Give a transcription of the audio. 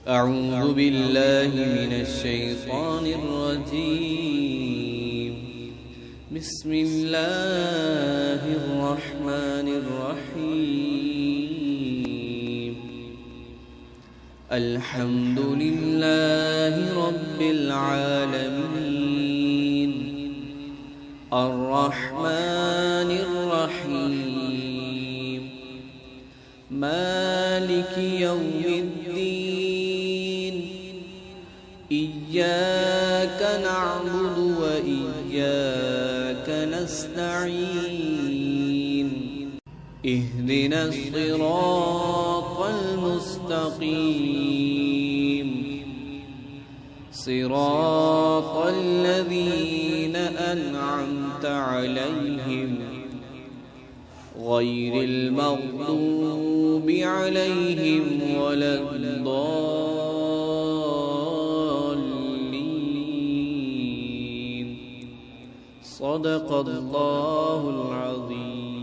أعوذ بالله من الشيطان الرجيم. بسم الله الرحمن الرحيم. الحمد لله رب العالمين، الرحمن الرحيم، مالك يوم الدين، إياك نعبد وإياك نستعين، اهدنا الصراط المستقيم، صراط الذين أنعمت عليهم غير المغضوب عليهم ولا الضالين. صدق الله العظيم.